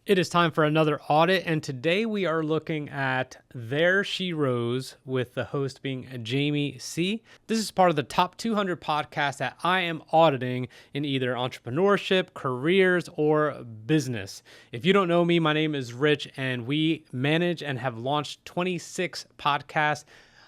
It is time for another audit, and today we are looking at There She Rose, with the host being Jamie C. This is part of the top 200 podcasts that I am auditing in either entrepreneurship, careers, or business. If you don't know me, my name is Rich, and we manage and have launched 26 podcasts,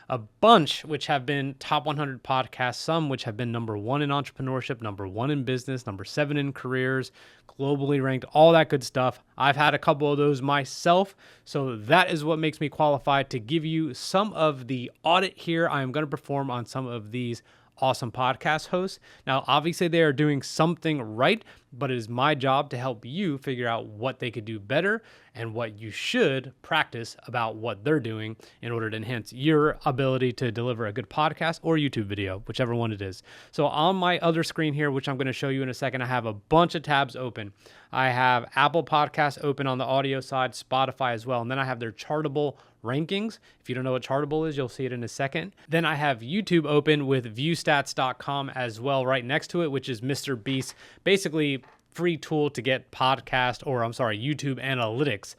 a bunch which have been top 100 podcasts, some which have been number one in entrepreneurship, number one in business, number 7 in careers, globally ranked, all that good stuff. I've had a couple of those myself, so that is what makes me qualified to give you some of the audit here. I am going to perform on some of these awesome podcast hosts. Now, obviously they are doing something right, but it is my job to help you figure out what they could do better and what you should practice about what they're doing in order to enhance your ability to deliver a good podcast or YouTube video, whichever one it is. So on my other screen here, which I'm going to show you in a second, I have a bunch of tabs open. I have Apple Podcasts open on the audio side, Spotify as well, and then I have their Chartable rankings. If you don't know what Chartable is, you'll see it in a second. Then I have YouTube open with viewstats.com as well right next to it, which is Mr. Beast's basically free tool to get YouTube analytics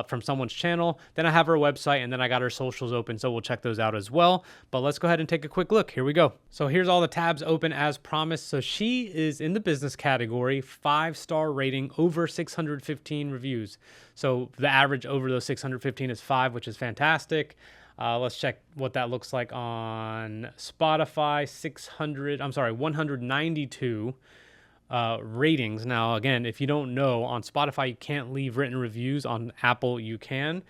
from someone's channel. Then I have her website, and then I got her socials open, so we'll check those out as well. But let's go ahead and take a quick look. Here we go. So here's all the tabs open as promised. So she is in the business category, 5-star rating, over 615 reviews. So the average over those 615 is 5, which is fantastic. Let's check what that looks like on Spotify. 192 ratings. Now, again, if you don't know, on Spotify you can't leave written reviews. On Apple you can.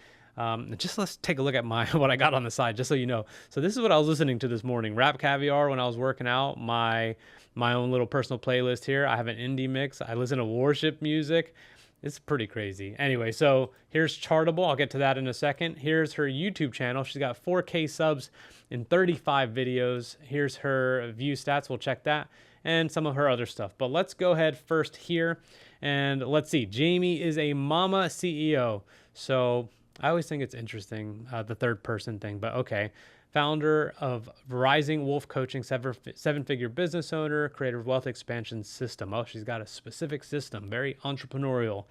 Just let's take a look at what I got on the side, just so you know. So this is what I was listening to this morning. Rap Caviar when I was working out. My own little personal playlist here. I have an indie mix. I listen to worship music. It's pretty crazy. Anyway, so here's Chartable. I'll get to that in a second. Here's her YouTube channel. She's got 4K subs in 35 videos. Here's her view stats. We'll check that. And some of her other stuff. But let's go ahead first here. And let's see. Jamie is a mama CEO. So I always think it's interesting, the third person thing. But okay. Founder of Rising Wolf Coaching, 7-figure business owner, creator of Wealth Expansion System. Oh, she's got a specific system, very entrepreneurial.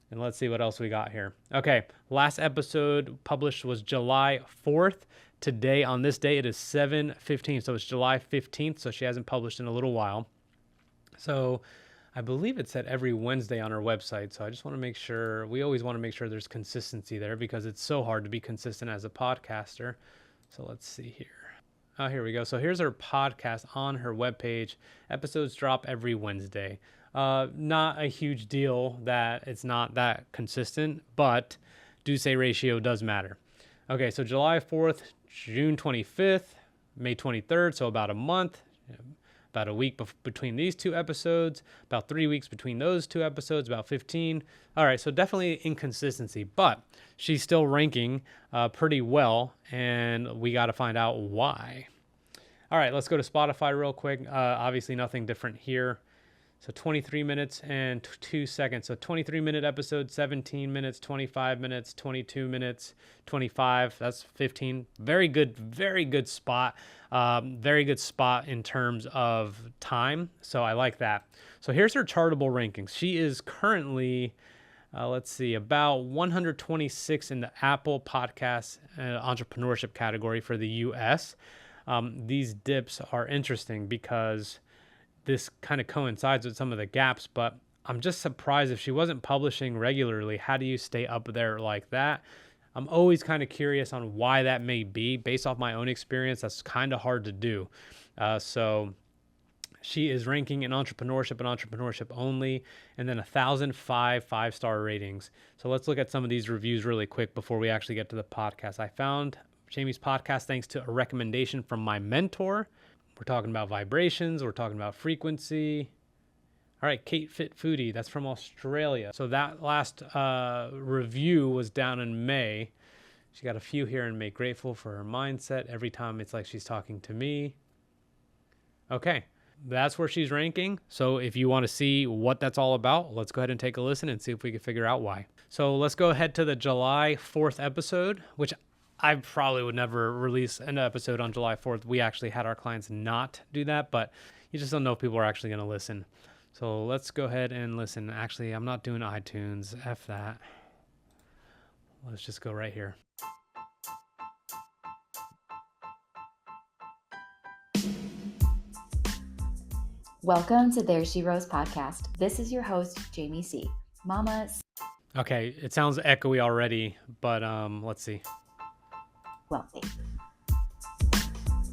And let's see what else we got here. Okay, last episode published was July 4th. Today, on this day, it is 7/15, so it's July 15th, so she hasn't published in a little while. So I believe it said every Wednesday on her website, so I just want to make sure, we always want to make sure there's consistency there because it's so hard to be consistent as a podcaster. So let's see here. Oh, here we go. So here's her podcast on her webpage. Episodes drop every Wednesday. Not a huge deal that it's not that consistent, but do-say ratio does matter. Okay, so July 4th, June 25th, May 23rd, so about a month, about a week between these two episodes, about 3 weeks between those two episodes, about 15. All right, so definitely inconsistency, but she's still ranking pretty well, and we got to find out why. All right, let's go to Spotify real quick. Obviously, nothing different here. So 23 minutes and 2 seconds. So 23-minute episode, 17 minutes, 25 minutes, 22 minutes, 25. That's 15. Very good spot. Very good spot in terms of time. So I like that. So here's her Chartable rankings. She is currently, let's see, about 126 in the Apple Podcast entrepreneurship category for the US. These dips are interesting because this kind of coincides with some of the gaps, but I'm just surprised if she wasn't publishing regularly. How do you stay up there like that? I'm always kind of curious on why that may be. Based off my own experience, that's kind of hard to do. So she is ranking in entrepreneurship and entrepreneurship only, and then 1,005 5-star ratings. So let's look at some of these reviews really quick before we actually get to the podcast. I found Jamie's podcast thanks to a recommendation from my mentor. We're talking about vibrations. We're talking about frequency. All right, Kate Fit Foodie. That's from Australia. So that last review was down in May. She got a few here in May. Grateful for her mindset. Every time it's like she's talking to me. Okay, that's where she's ranking. So if you want to see what that's all about, let's go ahead and take a listen and see if we can figure out why. So let's go ahead to the July 4th episode, which I probably would never release an episode on July 4th. We actually had our clients not do that, but you just don't know if people are actually going to listen. So let's go ahead and listen. Actually, I'm not doing iTunes. F that. Let's just go right here. Welcome to There She Rose podcast. This is your host, Jamie C. Mama. Okay, it sounds echoey already, but let's see. Wealthy.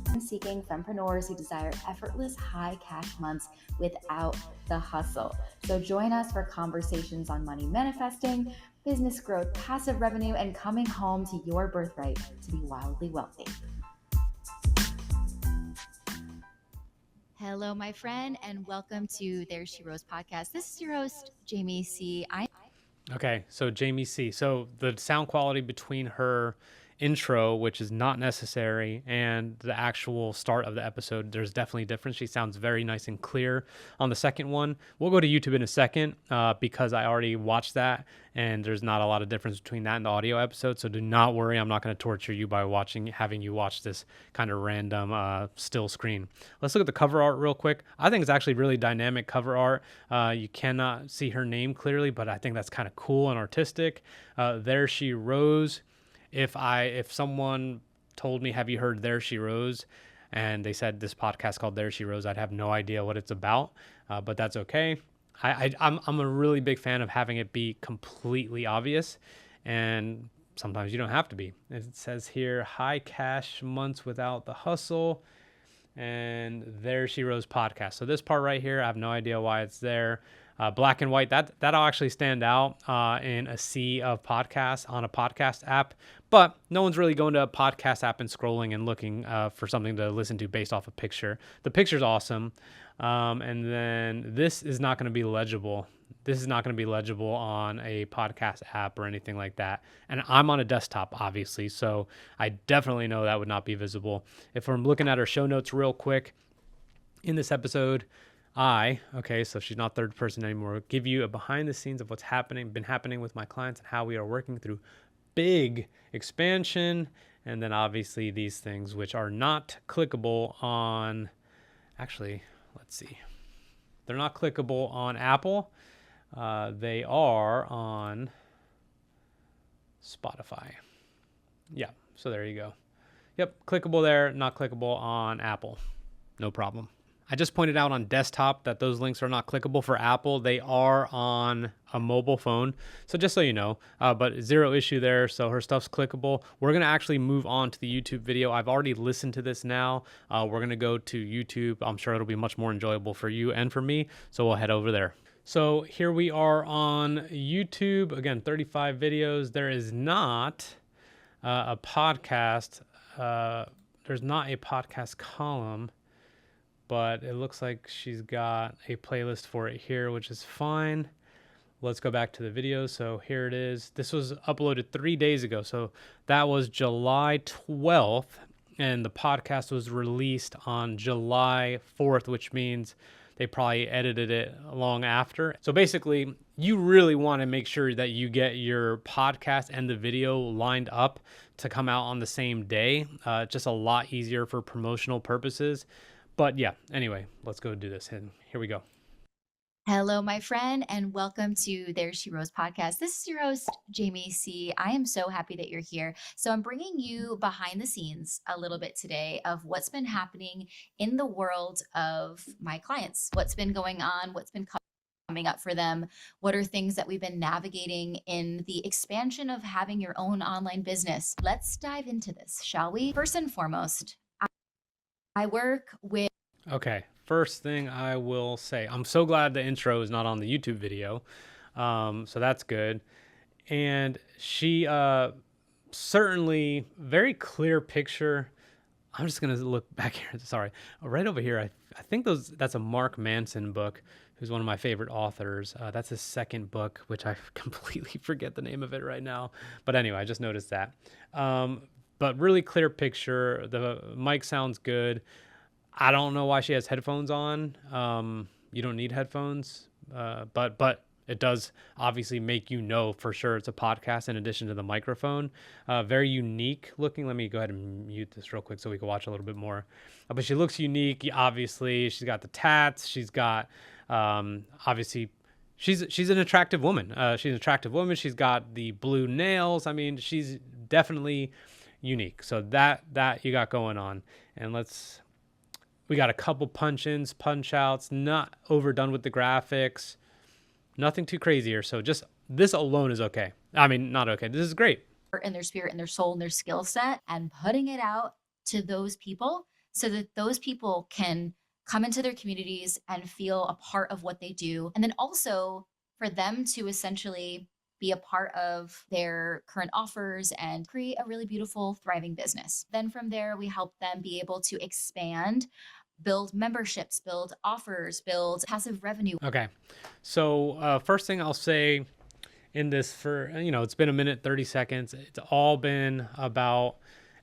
I'm seeking fempreneurs who desire effortless high cash months without the hustle. So join us for conversations on money manifesting, business growth, passive revenue, and coming home to your birthright to be wildly wealthy. Hello, my friend, and welcome to There She Rose podcast. This is your host, Jamie C. Okay, so Jamie C. So the sound quality between her intro, which is not necessary, and the actual start of the episode, there's definitely a difference. She sounds very nice and clear on the second one. We'll go to YouTube in a second because I already watched that, and there's not a lot of difference between that and the audio episode. So do not worry, I'm not going to torture you by having you watch this kind of random still screen. Let's look at the cover art real quick. I think it's actually really dynamic cover art. You cannot see her name clearly, but I think that's kind of cool and artistic. There She Rose. If someone told me, have you heard There She Rose? And they said this podcast called There She Rose, I'd have no idea what it's about, but that's okay. I'm a really big fan of having it be completely obvious, and sometimes you don't have to be. It says here, high cash months without the hustle, and There She Rose podcast. So this part right here, I have no idea why it's there. Black and white, that'll actually stand out in a sea of podcasts on a podcast app, but no one's really going to a podcast app and scrolling and looking for something to listen to based off a picture. The picture's awesome, and then this is not going to be legible. This is not going to be legible on a podcast app or anything like that. And I'm on a desktop, obviously, so I definitely know that would not be visible. If I'm looking at our show notes real quick, in this episode, so she's not third person anymore, give you a behind the scenes of what's been happening with my clients and how we are working through big expansion. And then obviously these things which are not clickable on, actually, let's see. They're not clickable on Apple. They are on Spotify. Yeah, so there you go. Yep, clickable there, not clickable on Apple. No problem. I just pointed out on desktop that those links are not clickable for Apple. They are on a mobile phone. So just so you know, but zero issue there. So her stuff's clickable. We're going to actually move on to the YouTube video. I've already listened to this now. We're going to go to YouTube. I'm sure it'll be much more enjoyable for you and for me. So we'll head over there. So here we are on YouTube. Again, 35 videos. There is not a podcast. There's not a podcast column, but it looks like she's got a playlist for it here, which is fine. Let's go back to the video. So here it is. This was uploaded 3 days ago. So that was July 12th, and the podcast was released on July 4th, which means they probably edited it long after. So basically, you really want to make sure that you get your podcast and the video lined up to come out on the same day. Just a lot easier for promotional purposes. But yeah, anyway, let's go do this. And here we go. Hello, my friend, and welcome to There She Rose podcast. This is your host, Jamie C. I am so happy that you're here. So I'm bringing you behind the scenes a little bit today of what's been happening in the world of my clients, what's been going on, what's been coming up for them, what are things that we've been navigating in the expansion of having your own online business. Let's dive into this, shall we? First and foremost, I work with... Okay, first thing I will say, I'm so glad the intro is not on the YouTube video. So that's good. And she certainly very clear picture. I'm just going to look back here. Sorry. Right over here, I think that's a Mark Manson book, who's one of my favorite authors. That's his second book, which I completely forget the name of it right now. But anyway, I just noticed that. But really clear picture. The mic sounds good. I don't know why she has headphones on. You don't need headphones, but it does obviously make you know for sure it's a podcast in addition to the microphone. Very unique looking. Let me go ahead and mute this real quick so we can watch a little bit more. But she looks unique, obviously. She's got the tats. She's got Obviously, she's an attractive woman. She's an attractive woman. She's got the blue nails. I mean, she's definitely unique. So that you got going on. And we got a couple punch-ins, punch-outs, not overdone with the graphics, nothing too crazy here. So just this alone is okay. I mean, not okay. This is great. In their spirit and their soul and their skill set, and putting it out to those people so that those people can come into their communities and feel a part of what they do. And then also for them to essentially be a part of their current offers and create a really beautiful, thriving business. Then from there, we help them be able to expand, build memberships, build offers, build passive revenue. Okay. So first thing I'll say in this, for, it's been a minute, 30 seconds. It's all been about,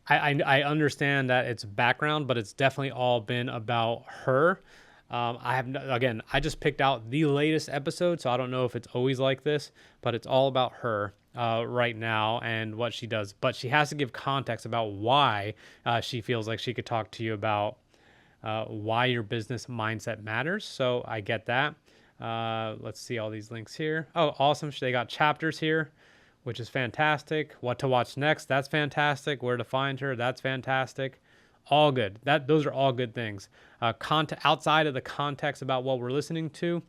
I understand that it's background, but it's definitely all been about her. I just picked out the latest episode, so I don't know if it's always like this, but it's all about her right now and what she does. But she has to give context about why she feels like she could talk to you about why your business mindset matters. So I get that. Let's see all these links here. Oh, awesome. They got chapters here, which is fantastic. What to watch next, that's fantastic. Where to find her, that's fantastic. All good. Those are all good things. Outside of the context about what we're listening to,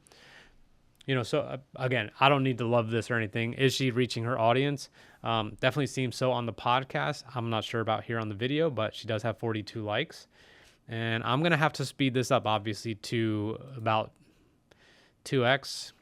so again, I don't need to love this or anything. Is she reaching her audience? Definitely seems so on the podcast. I'm not sure about here on the video, but she does have 42 likes. And I'm going to have to speed this up, obviously, to about 2x.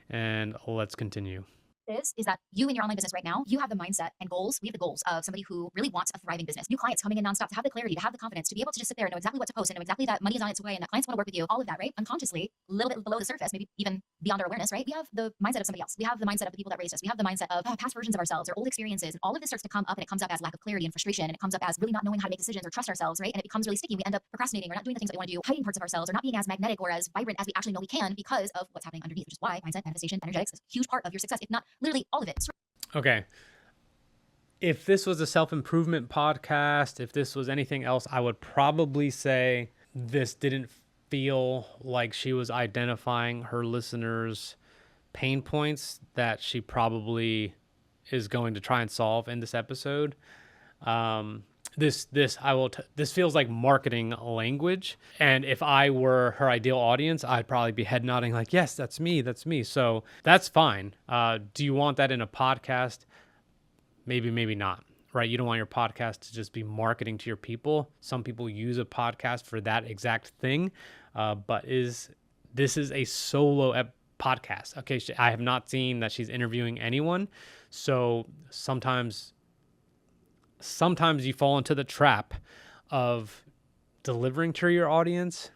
And let's continue. Is that you in your online business right now, you have the mindset and goals. We have the goals of somebody who really wants a thriving business, new clients coming in nonstop, to have the clarity, to have the confidence, to be able to just sit there and know exactly what to post and know exactly that money is on its way and that clients want to work with you, all of that, right? Unconsciously, a little bit below the surface, maybe even beyond our awareness, right? We have the mindset of somebody else. We have the mindset of the people that raised us. We have the mindset of past versions of ourselves or old experiences. And all of this starts to come up, and it comes up as lack of clarity and frustration. And it comes up as really not knowing how to make decisions or trust ourselves, right? And it becomes really sticky. We end up procrastinating or not doing the things that we want to do, hiding parts of ourselves, or not being as magnetic or as vibrant as we actually know we can because of what's happening underneath, which is why mindset, manifestation, energetics is a huge part of your success, if not literally all of it. Okay. If this was a self-improvement podcast, if this was anything else, I would probably say this didn't feel like she was identifying her listeners' pain points that she probably is going to try and solve in this episode. This feels like marketing language. And if I were her ideal audience, I'd probably be head nodding like, yes, that's me. So that's fine. Do you want that in a podcast? Maybe, maybe not, right? You don't want your podcast to just be marketing to your people. Some people use a podcast for that exact thing. But this is a solo podcast. Okay. I have not seen that she's interviewing anyone. So sometimes you fall into the trap of delivering to your audience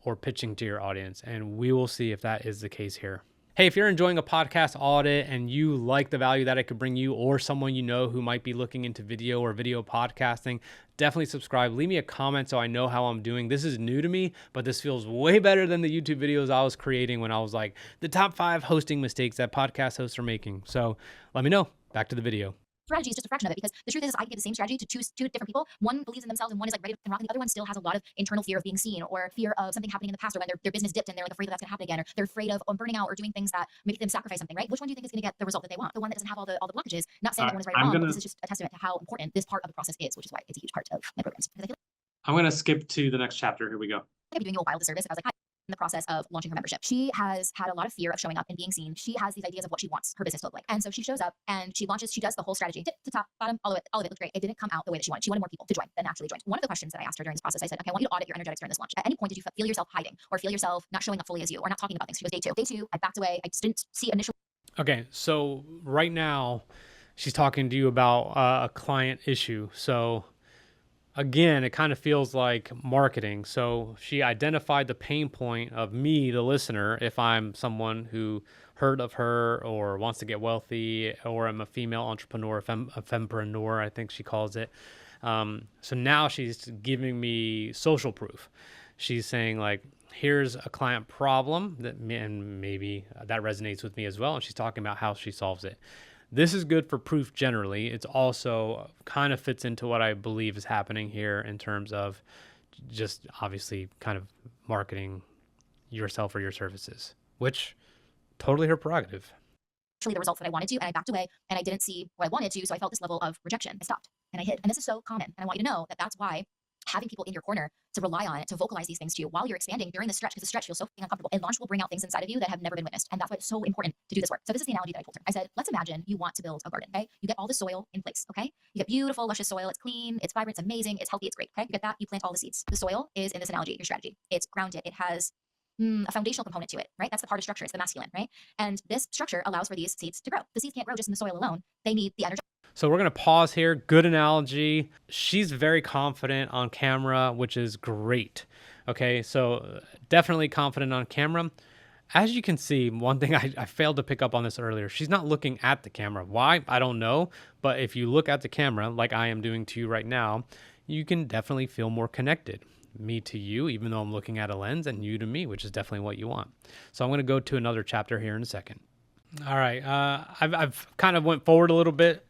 or pitching to your audience. And we will see if that is the case here. Hey, if you're enjoying a podcast audit and you like the value that it could bring you or someone you know who might be looking into video or video podcasting, definitely subscribe. Leave me a comment so I know how I'm doing. This is new to me, but this feels way better than the YouTube videos I was creating when I was like, the top 5 hosting mistakes that podcast hosts are making. So let me know. Back to the video. Strategy is just a fraction of it, because the truth is I could give the same strategy to two different people. One believes in themselves and one is like ready to rock, and the other one still has a lot of internal fear of being seen or fear of something happening in the past, or when their business dipped and they're like afraid that that's going to happen again, or they're afraid of burning out or doing things that make them sacrifice something, right? Which one do you think is going to get the result that they want? The one that doesn't have all the blockages. Not saying that one is right or wrong, but this is just a testament to how important this part of the process is, which is why it's a huge part of my programs. Because I feel I'm going to skip to the next chapter. Here we go. I'd be doing you a wild disservice if I was like, hi, in the process of launching her membership. She has had a lot of fear of showing up and being seen. She has these ideas of what she wants her business to look like. And so she shows up and she does the whole strategy, tip to top, bottom, all of it looked great. It didn't come out the way that she wanted. She wanted more people to join than actually joined. One of the questions that I asked her during this process, I said, okay, I want you to audit your energetics during this launch. At any point, did you feel yourself hiding or feel yourself not showing up fully as you or not talking about things? She goes, day two, I backed away. I just didn't see initial. Okay. So right now she's talking to you about a client issue. So again, it kind of feels like marketing. So she identified the pain point of me, the listener, if I'm someone who heard of her or wants to get wealthy, or I'm a female entrepreneur, a fempreneur, I think she calls it. So now she's giving me social proof. She's saying like, here's a client problem and maybe that resonates with me as well. And she's talking about how she solves it. This is good for proof generally. It's also kind of fits into what I believe is happening here in terms of just obviously kind of marketing yourself or your services, which totally her prerogative. The results that I wanted to, and I backed away and I didn't see what I wanted to. So I felt this level of rejection. I stopped and I hid. And this is so common. And I want you to know that that's why having people in your corner to rely on it, to vocalize these things to you while you're expanding during the stretch, because the stretch feels so uncomfortable. And launch will bring out things inside of you that have never been witnessed. And that's why it's so important to do this work. So this is the analogy that I told her. I said, let's imagine you want to build a garden, okay? You get all the soil in place, okay? You get beautiful, luscious soil. It's clean, it's vibrant, it's amazing, it's healthy, it's great, okay? You get that, you plant all the seeds. The soil is, in this analogy, your strategy. It's grounded. It has a foundational component to it, right? That's the part of structure. It's the masculine, right? And this structure allows for these seeds to grow. The seeds can't grow just in the soil alone. They need the energy. So we're going to pause here. Good analogy. She's very confident on camera, which is great. Okay, so definitely confident on camera. As you can see, one thing I failed to pick up on this earlier, she's not looking at the camera. Why? I don't know. But if you look at the camera, like I am doing to you right now, you can definitely feel more connected. Me to you, even though I'm looking at a lens, and you to me, which is definitely what you want. So I'm going to go to another chapter here in a second. All right. I've kind of went forward a little bit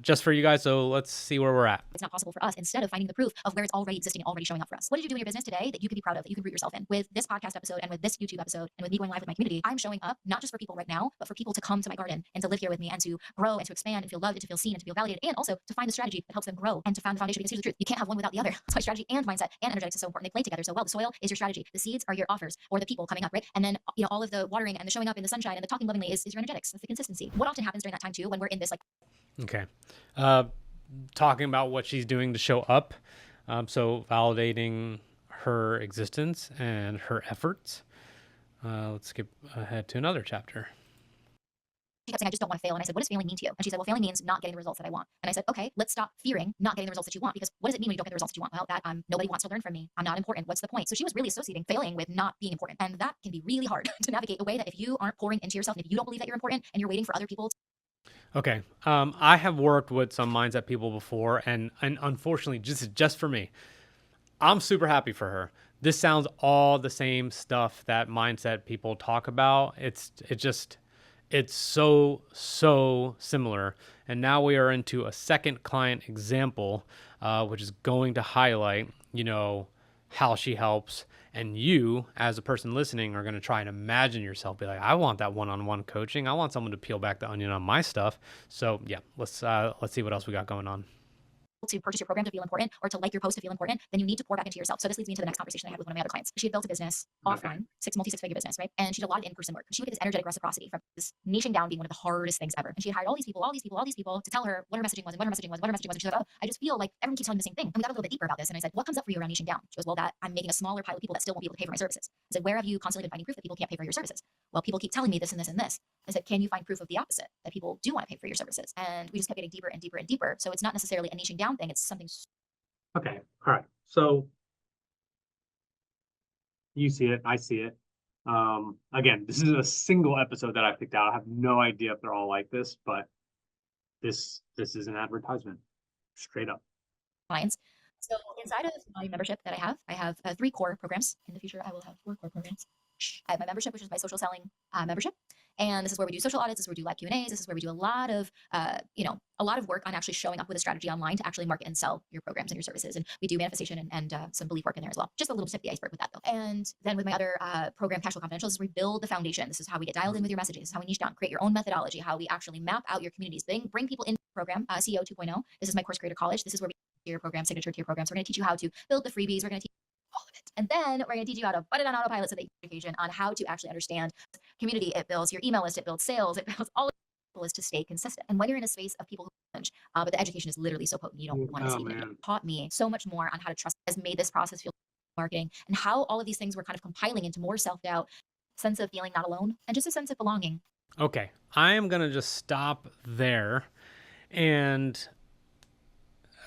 just for you guys. So let's see where we're at. It's not possible for us instead of finding the proof of where it's already existing, already showing up for us. What did you do in your business today that you could be proud of, that you can root yourself in? With this podcast episode and with this YouTube episode and with me going live with my community, I'm showing up not just for people right now, but for people to come to my garden and to live here with me and to grow and to expand and feel loved and to feel seen and to feel validated, and also to find the strategy that helps them grow and to find the foundation. Because here's the truth, you can't have one without the other. That's why strategy and mindset and energetics is so important. They play together so well. The soil is your strategy. The seeds are your offers or the people coming up, right? And then, all of the watering and the showing up in the sunshine and the talking lovingly is your energetics. That's the consistency. What often happens during that time too, when we're in this Okay. Talking about what she's doing to show up. So validating her existence and her efforts. Let's skip ahead to another chapter. She kept saying, I just don't want to fail. And I said, what does failing mean to you? And she said, well, failing means not getting the results that I want. And I said, okay, let's stop fearing not getting the results that you want. Because what does it mean when you don't get the results that you want? Well, that nobody wants to learn from me. I'm not important. What's the point? So she was really associating failing with not being important. And that can be really hard to navigate, the way that if you aren't pouring into yourself, and if you don't believe that you're important and you're waiting for other people Okay. I have worked with some mindset people before, and unfortunately, just for me, I'm super happy for her. This sounds all the same stuff that mindset people talk about. It's so similar. And now we are into a second client example, which is going to highlight, how she helps. And you, as a person listening, are going to try and imagine yourself, be like, I want that one-on-one coaching. I want someone to peel back the onion on my stuff. So yeah, let's see what else we got going on. To purchase your program to feel important, or to like your post to feel important, then you need to pour back into yourself. So this leads me into the next conversation I had with one of my other clients. She had built a business offline, multi-six-figure business, right? And she did a lot of in-person work. She would get this energetic reciprocity from this niching down being one of the hardest things ever. And she had hired all these people to tell her what her messaging was and what her messaging was. And she's like, oh, I just feel like everyone keeps telling me the same thing. And we got a little bit deeper about this. And I said, what comes up for you around niching down? She goes, well, that I'm making a smaller pile of people that still won't be able to pay for my services. I said, where have you constantly been finding proof that people can't pay for your services? Well, people keep telling me this and this and this. I said, can you find proof of the opposite, that people do want to pay for your services? And we just kept getting deeper and deeper and deeper. So it's not necessarily a niching down thing. It's something. Okay. All right. So you see it. I see it. Again, this is a single episode that I picked out. I have no idea if they're all like this, but this is an advertisement, straight up. Clients. So inside of my membership that I have 3 core programs. In the future, I will have 4 core programs. I have my membership, which is my social selling membership. And this is where we do social audits. This is where we do live Q&As. This is where we do a lot of work on actually showing up with a strategy online to actually market and sell your programs and your services. And we do manifestation and some belief work in there as well. Just a little tip of the iceberg with that though. And then with my other program, Cashflow Confidential, this is where we build the foundation. This is how we get dialed in with your messages. This is how we niche down, create your own methodology, how we actually map out your communities, bring people into the program, CEO 2.0. This is my course Creator College. This is where we do your program, signature tier programs. We're going to teach you how to build the freebies. We're going to teach all of it. And then we're going to teach you how to put it on autopilot so that you get education on how to actually understand community. It builds your email list, it builds sales, it builds all of it is to stay consistent. And when you're in a space of people who challenge, but the education is literally so potent, you don't want to see it. It taught me so much more on how to trust, has made this process feel marketing, and how all of these things were kind of compiling into more self-doubt, sense of feeling not alone, and just a sense of belonging. Okay, I am going to just stop there. And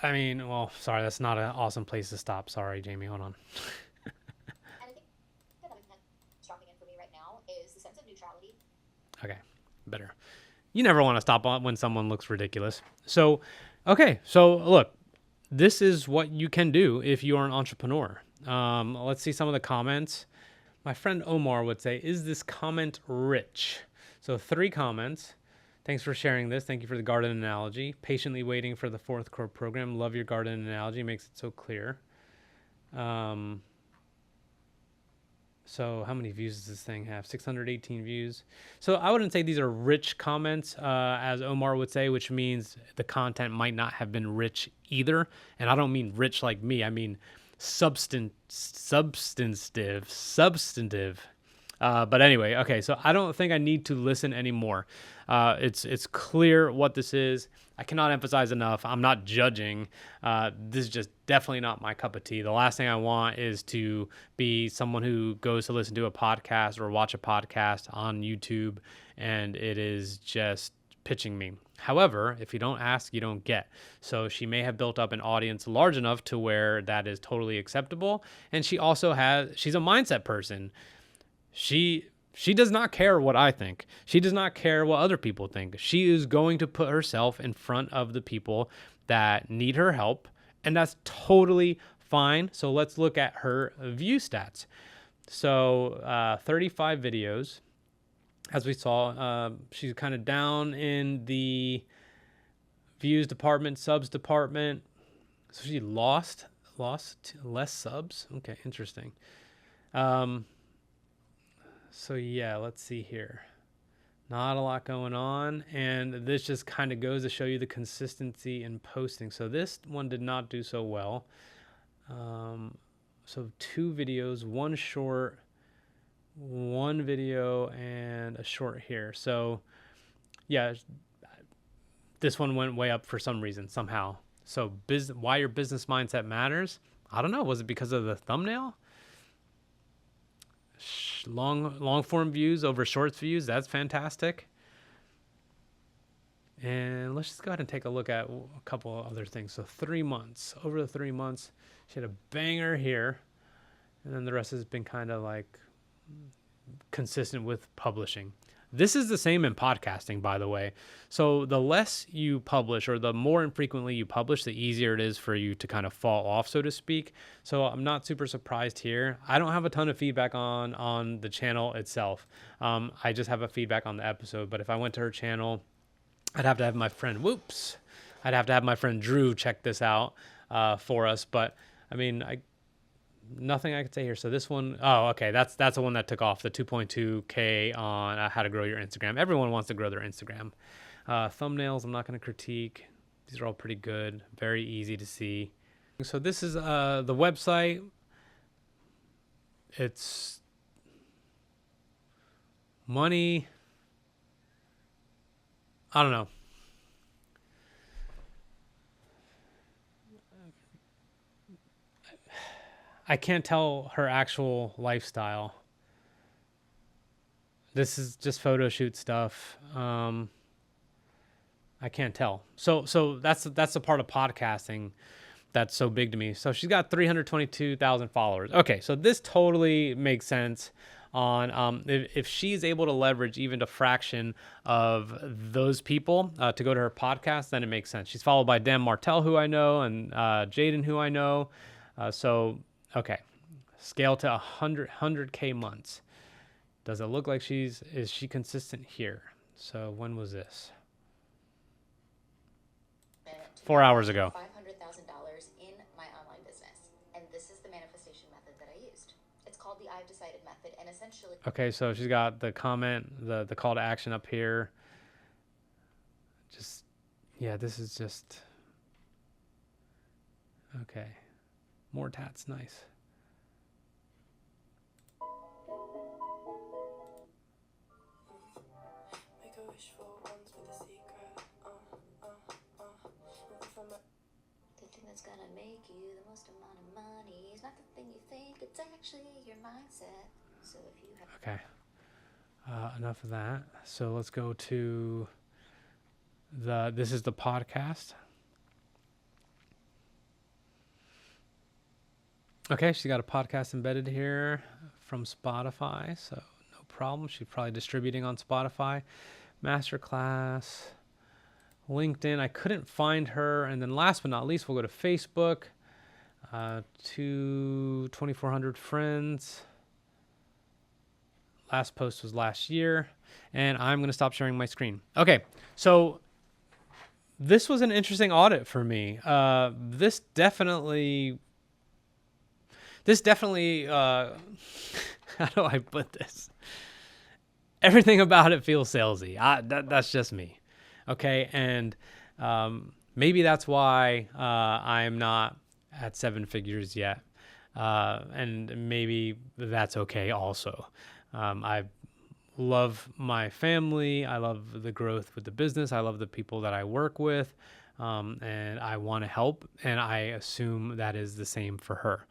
I mean, well, sorry, that's not an awesome place to stop. Sorry, Jamie, hold on. And I think that dropping in for me right now is the sense of neutrality. Okay, better. You never want to stop when someone looks ridiculous. So, okay, so look, this is what you can do if you are an entrepreneur. Let's see some of the comments. My friend Omar would say, is this comment rich? So 3 comments. Thanks for sharing this. Thank you for the garden analogy. Patiently waiting for the 4th core program. Love your garden analogy. Makes it so clear. So how many views does this thing have? 618 views. So I wouldn't say these are rich comments, as Omar would say, which means the content might not have been rich either. And I don't mean rich like me. I mean substantive. But anyway, okay. So I don't think I need to listen anymore. It's clear what this is. I cannot emphasize enough. I'm not judging. This is just definitely not my cup of tea. The last thing I want is to be someone who goes to listen to a podcast or watch a podcast on YouTube and it is just pitching me. However, if you don't ask, you don't get. So she may have built up an audience large enough to where that is totally acceptable. And she's a mindset person. She does not care what I think. She does not care what other people think. She is going to put herself in front of the people that need her help, and that's totally fine. So let's look at her view stats. So 35 videos. As we saw, she's kind of down in the views department, subs department. So she lost less subs. Okay, interesting. So yeah, let's see here. Not a lot going on. And this just kind of goes to show you the consistency in posting. So this one did not do so well. So 2 videos, 1 short, 1 video, and a short here. So yeah, this one went way up for some reason, somehow. So why your business mindset matters? I don't know. Was it because of the thumbnail? Long form views over shorts views. That's fantastic. And let's just go ahead and take a look at a couple of other things. So 3 months, over the 3 months, she had a banger here. And then the rest has been kind of like consistent with publishing. This is the same in podcasting, by the way. So the less you publish or the more infrequently you publish, the easier it is for you to kind of fall off, so to speak. So I'm not super surprised here. I don't have a ton of feedback on the channel itself. I just have a feedback on the episode. But if I went to her channel, I'd have to have my friend, I'd have to have my friend Drew check this out for us. But I mean, nothing I could say here. So this one, okay, that's the one that took off, the 2.2K on how to grow your Instagram. Everyone wants to grow their Instagram. Thumbnails, I'm not going to critique. These are all pretty good, very easy to see. So this is the website. It's money. I don't know. I can't tell her actual lifestyle. This is just photo shoot stuff. I can't tell. So that's the part of podcasting that's so big to me. So she's got 322,000 followers. Okay, so this totally makes sense on if she's able to leverage even a fraction of those people to go to her podcast, then it makes sense. She's followed by Dan Martell, who I know, and Jaden, who I know. Okay, scale to 100K months. Does it look like is she consistent here? So when was this? 4 hours ago. $500,000 in my online business. And this is the manifestation method that I used. It's called the I've decided method. And essentially... Okay, so she's got the comment, the call to action up here. Yeah, this is just... Okay. More tats, nice. Make a wish for ones with a secret. The thing that's gonna make you the most amount of money is not the thing you think, it's actually your mindset. So if you have... Okay. Enough of that. So let's go to this is the podcast. Okay, she's got a podcast embedded here from Spotify, so no problem. She's probably distributing on Spotify. Masterclass, LinkedIn. I couldn't find her. And then last but not least, we'll go to Facebook. 2,400 friends. Last post was last year. And I'm going to stop sharing my screen. Okay, so this was an interesting audit for me. This definitely how do I put this? Everything about it feels salesy. That's just me. Okay. And maybe that's why I'm not at 7 figures yet. And maybe that's okay also. I love my family. I love the growth with the business. I love the people that I work with. And I want to help. And I assume that is the same for her.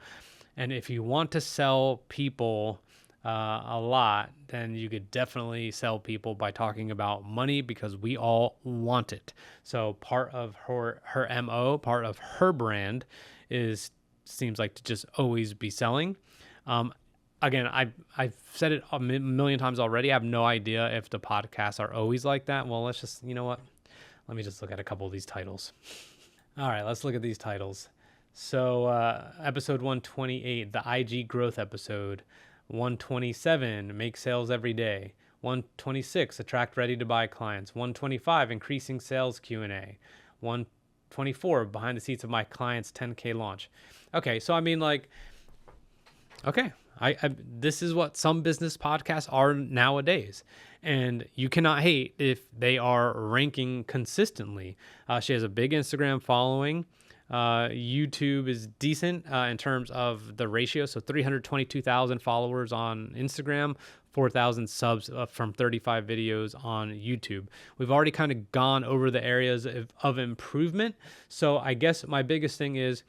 And if you want to sell people a lot, then you could definitely sell people by talking about money, because we all want it. So part of her MO, part of her brand seems like to just always be selling. Again, I've said it a million times already. I have no idea if the podcasts are always like that. Well, let's just, you know what? Let me just look at a couple of these titles. All right, let's look at these titles. So episode 128, the IG growth episode. 127, make sales every day. 126, attract ready to buy clients. 125, increasing sales Q&A. 124, behind the seats of my clients 10K launch. Okay, so I mean, like, okay, I this is what some business podcasts are nowadays. And you cannot hate if they are ranking consistently. She has a big Instagram following. YouTube is decent in terms of the ratio. So 322,000 followers on Instagram, 4,000 subs from 35 videos on YouTube. We've already kind of gone over the areas of improvement. So I guess my biggest thing is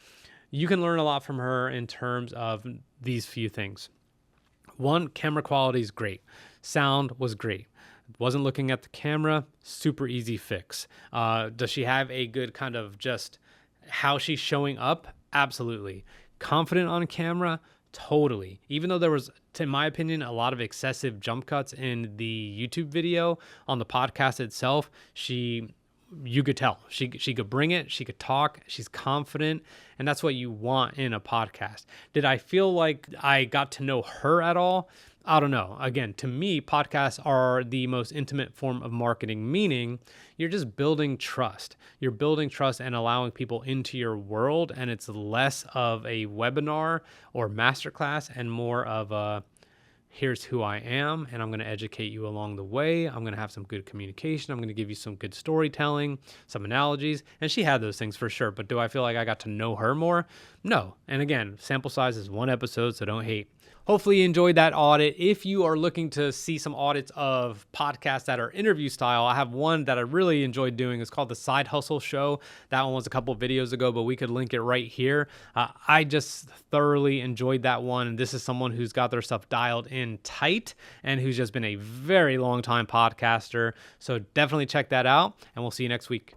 you can learn a lot from her in terms of these few things. One, camera quality is great. Sound was great. Wasn't looking at the camera, super easy fix. Does she have a good kind of just how she's showing up? Absolutely. Confident on camera? Totally. Even though there was, in my opinion, a lot of excessive jump cuts in the YouTube video, on the podcast itself, you could tell she could bring it. She could talk. She's confident. And that's what you want in a podcast. Did I feel like I got to know her at all? I don't know. Again, to me, podcasts are the most intimate form of marketing, meaning you're just building trust. You're building trust and allowing people into your world. And it's less of a webinar or masterclass and more of a, here's who I am, and I'm going to educate you along the way. I'm going to have some good communication. I'm going to give you some good storytelling, some analogies. And she had those things for sure. But do I feel like I got to know her more? No. And again, sample size is 1 episode, so don't hate. Hopefully you enjoyed that audit. If you are looking to see some audits of podcasts that are interview style, I have one that I really enjoyed doing. It's called The Side Hustle Show. That one was a couple of videos ago, but we could link it right here. I just thoroughly enjoyed that one. And this is someone who's got their stuff dialed in tight and who's just been a very long time podcaster. So definitely check that out, and we'll see you next week.